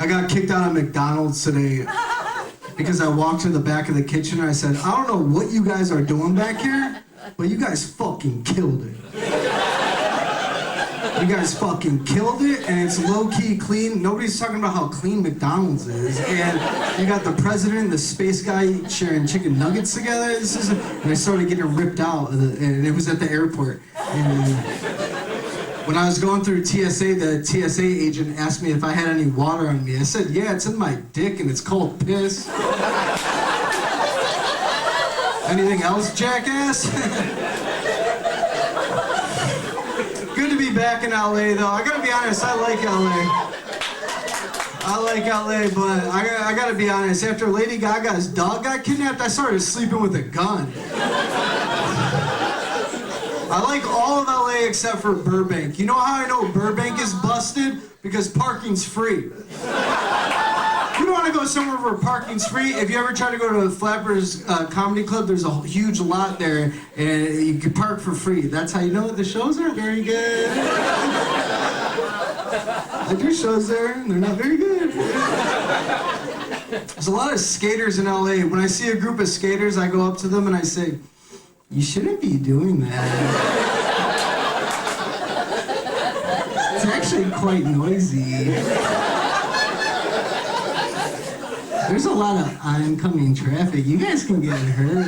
I got kicked out of McDonald's today because I walked to the back of the kitchen and I said, I don't know what you guys are doing back here, but you guys fucking killed it. You guys fucking killed it, and it's low-key clean. Nobody's talking about how clean McDonald's is. And you got the president and the space guy sharing chicken nuggets together. And I started getting ripped out, and it was at the airport. And when I was going through TSA, the TSA agent asked me if I had any water on me. I said, yeah, it's in my dick, and it's called piss. Anything else, jackass? Good to be back in LA, though. I gotta be honest, I like LA. I like LA, but I gotta be honest, after Lady Gaga's dog got kidnapped, I started sleeping with a gun. I like all of LA except for Burbank. You know how I know Burbank is busted? Because parking's free. You don't want to go somewhere where parking's free. If you ever try to go to a Flappers Comedy Club, there's a huge lot there, and you can park for free. That's how you know the shows are very good. I do shows there, and they're not very good. There's a lot of skaters in LA. When I see a group of skaters, I go up to them and I say, you shouldn't be doing that. It's actually quite noisy. There's a lot of oncoming traffic. You guys can get hurt.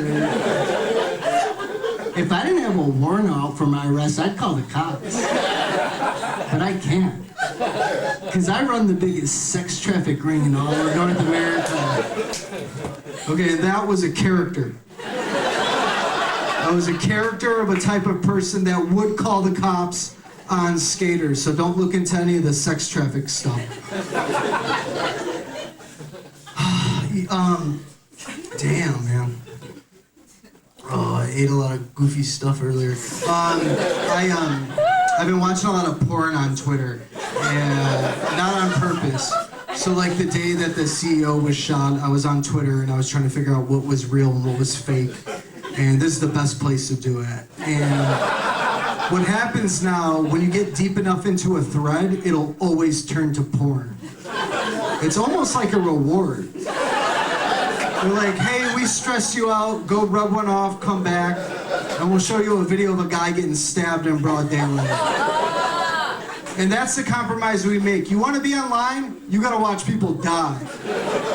If I didn't have a warrant out for my arrest, I'd call the cops. But I can't. Because I run the biggest sex traffic ring in all of North America. Okay, that was a character. I was a character of a type of person that would call the cops on skaters, so don't look into any of the sex traffic stuff. Damn, man. Oh, I ate a lot of goofy stuff earlier. I've been watching a lot of porn on Twitter, and not on purpose. So like the day that the CEO was shot, I was on Twitter and I was trying to figure out what was real and what was fake. And this is the best place to do it. And what happens now, when you get deep enough into a thread, it'll always turn to porn. It's almost like a reward. They're like, hey, we stressed you out, go rub one off, come back, and we'll show you a video of a guy getting stabbed in broad daylight. And that's the compromise we make. You want to be online? You gotta watch people die.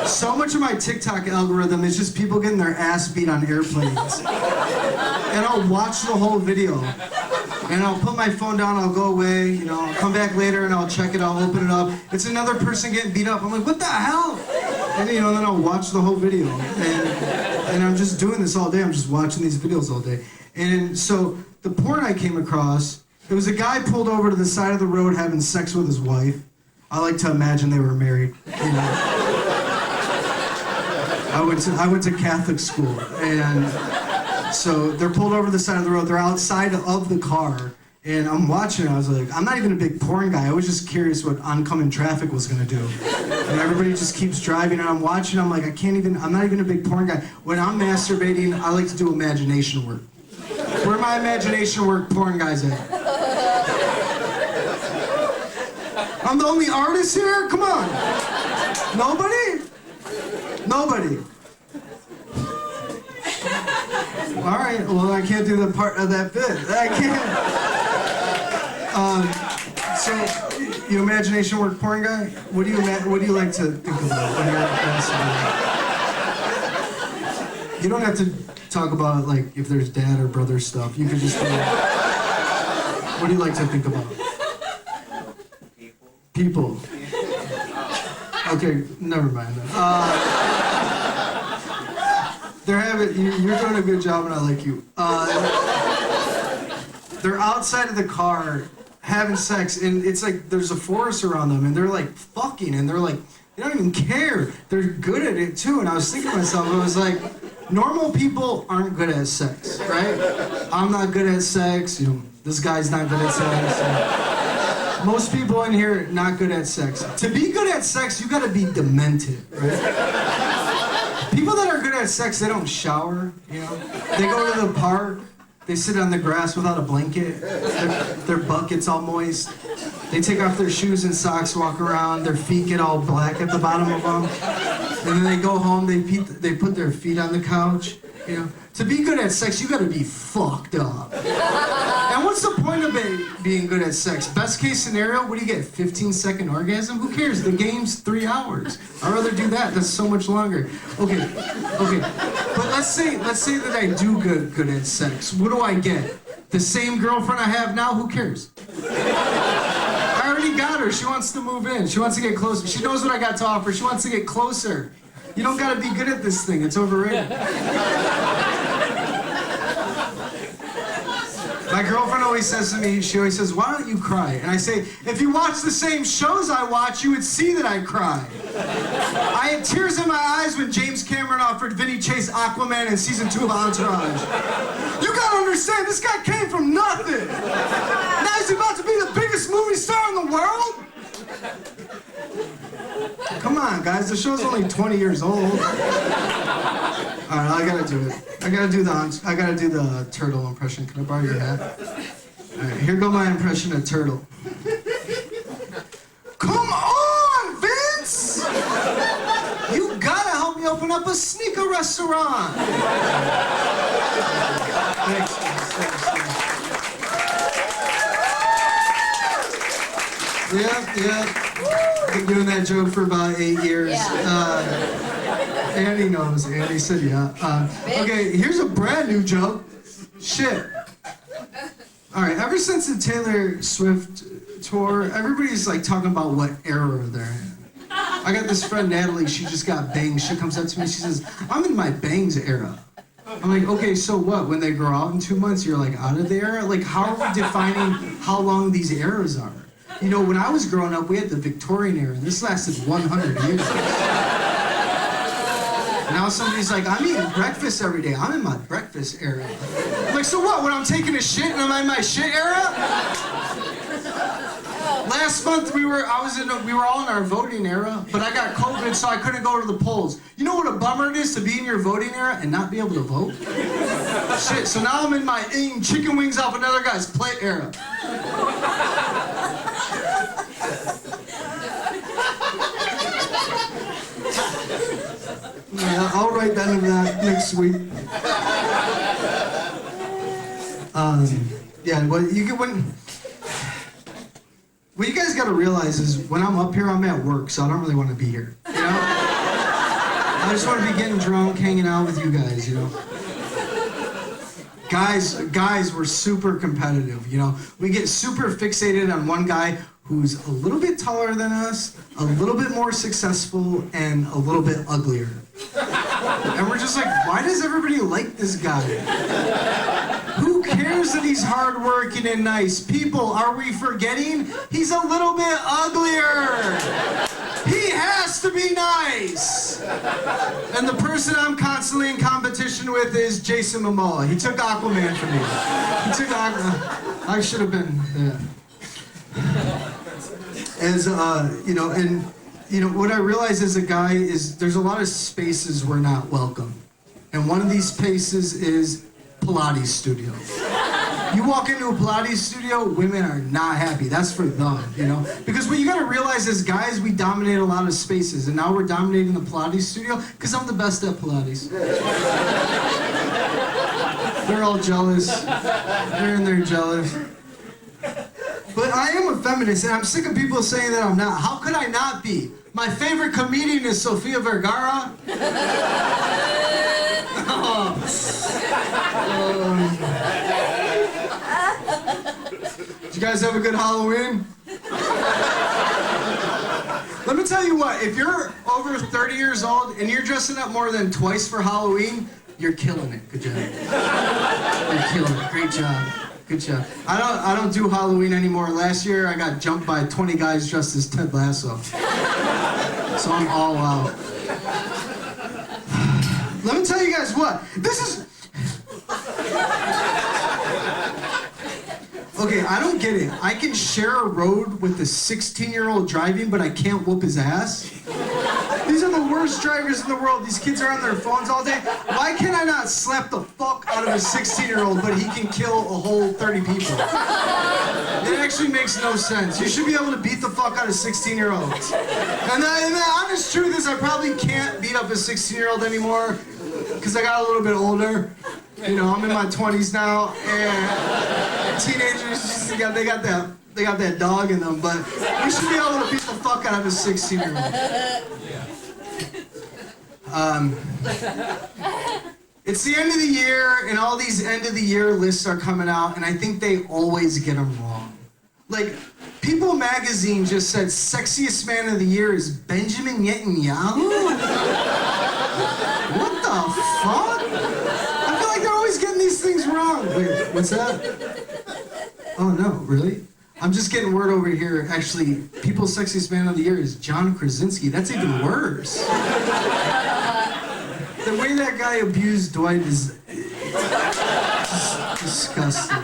So much of my TikTok algorithm is just people getting their ass beat on airplanes. And I'll watch the whole video. And I'll put my phone down, I'll go away, you know, I'll come back later and I'll check it, I'll open it up. It's another person getting beat up. I'm like, what the hell? And you know, then I'll watch the whole video. And I'm just doing this all day. I'm just watching these videos all day. And so the porn I came across, it was a guy pulled over to the side of the road having sex with his wife. I like to imagine they were married. You know. I went to Catholic school, and so they're pulled over to the side of the road. They're outside of the car, and I'm watching. I was like, I'm not even a big porn guy. I was just curious what oncoming traffic was gonna do. And everybody just keeps driving, and I'm watching. I'm like, I'm not even a big porn guy. When I'm masturbating, I like to do imagination work. Where my imagination work porn guys at? I'm the only artist here? Come on. Nobody? Nobody. All right, well, I can't do the part of that bit. I can't. So, you imagination work porn guy? What do you like to think about when you're masturbating? You don't have to talk about, like, if there's dad or brother stuff. You could just be like, what do you like to think about? People. Okay, never mind. You're doing a good job and I like you. They're outside of the car having sex and it's like there's a forest around them and they're like fucking and they're like, they don't even care. They're good at it too. And I was thinking to myself, I was like, normal people aren't good at sex, right? I'm not good at sex, you know, this guy's not good at sex. Most people in here not good at sex. To be good at sex, you gotta be demented, right? People that are good at sex, they don't shower, you know? They go to the park, They sit on the grass without a blanket. Their butt gets all moist. They take off their shoes and socks, walk around. Their feet get all black at the bottom of them. And then they go home. They put their feet on the couch. You know, to be good at sex, you gotta be fucked up. And what's the point of being good at sex? Best case scenario, what do you get? 15-second orgasm? Who cares? The game's 3 hours. I'd rather do that. That's so much longer. Okay. But let's say that I do good at sex. What do I get? The same girlfriend I have now? Who cares? I already got her. She wants to move in. She wants to get closer. She knows what I got to offer. She wants to get closer. You don't gotta be good at this thing. It's overrated. My girlfriend always says to me, she always says, why don't you cry? And I say, if you watch the same shows I watch, you would see that I cry. I had tears in my eyes when James Cameron offered Vinny Chase Aquaman in season 2 of Entourage. You gotta understand, this guy came from nothing. Now he's about to be the biggest movie star in the world? Come on, guys, the show's only 20 years old. All right, I gotta do it. I gotta do the turtle impression. Can I borrow your hat? All right, here go my impression of turtle. Come on, Vince! You gotta help me open up a sneaker restaurant. Thanks. Yeah. Been doing that joke for about 8 years. Yeah. Andy knows. Andy said yeah. Okay, here's a brand new joke. Shit. All right, ever since the Taylor Swift tour, everybody's like talking about what era they're in. I got this friend, Natalie, she just got bangs. She comes up to me, she says, I'm in my bangs era. I'm like, okay, so what? When they grow out in 2 months, you're like out of the era? Like, how are we defining how long these eras are? You know, when I was growing up, we had the Victorian era, and this lasted 100 years. Now somebody's like, I'm eating breakfast every day. I'm in my breakfast era. I'm like, so what? When I'm taking a shit and I'm in my shit era? Last month we were all in our voting era, but I got COVID, so I couldn't go to the polls. You know what a bummer it is to be in your voting era and not be able to vote? Shit, so now I'm in my eating chicken wings off another guy's plate era. Yeah, I'll write that into that next week. Yeah, what you guys got to realize is when I'm up here, I'm at work, so I don't really want to be here. You know, I just want to be getting drunk, hanging out with you guys. You know, guys, we're super competitive. You know, we get super fixated on one guy who's a little bit taller than us, a little bit more successful, and a little bit uglier. And we're just like, why does everybody like this guy? Who cares that he's hardworking and nice? People, are we forgetting? He's a little bit uglier. He has to be nice. And the person I'm constantly in competition with is Jason Momoa. He took Aquaman from me. I should have been, yeah. As, what I realize as a guy is there's a lot of spaces we're not welcome. And one of these spaces is Pilates studio. You walk into a Pilates studio, women are not happy. That's for them, you know? Because what you gotta realize is guys, we dominate a lot of spaces, and now we're dominating the Pilates studio because I'm the best at Pilates. They're all jealous. They're jealous. But I am a feminist, and I'm sick of people saying that I'm not. How could I not be? My favorite comedian is Sofia Vergara. Did you guys have a good Halloween? Let me tell you what, if you're over 30 years old and you're dressing up more than twice for Halloween, you're killing it. Good job. You're killing it. Great job. Good job. I don't do Halloween anymore. Last year I got jumped by 20 guys dressed as Ted Lasso. So I'm all out. Let me tell you guys what. This is... Okay, I don't get it. I can share a road with a 16-year-old driving, but I can't whoop his ass? These are the worst drivers in the world. These kids are on their phones all day. Why can I not slap the fuck out of a 16-year-old, but he can kill a whole 30 people? It actually makes no sense. You should be able to beat the fuck out of 16-year-olds. And the honest truth is I probably can't beat up a 16-year-old anymore because I got a little bit older. You know, I'm in my 20s now, and teenagers, they got that dog in them, but we should be able to beat the fuck out of a 16-year-old. It's the end of the year, and all these end of the year lists are coming out, and I think they always get them wrong. Like, People magazine just said sexiest man of the year is Benjamin Netanyahu? What the fuck? I feel like they're always getting these things wrong. Wait, what's that? Oh no, really? I'm just getting word over here. Actually, People's Sexiest Man of the Year is John Krasinski. That's even worse. The way that guy abused Dwight is just disgusting.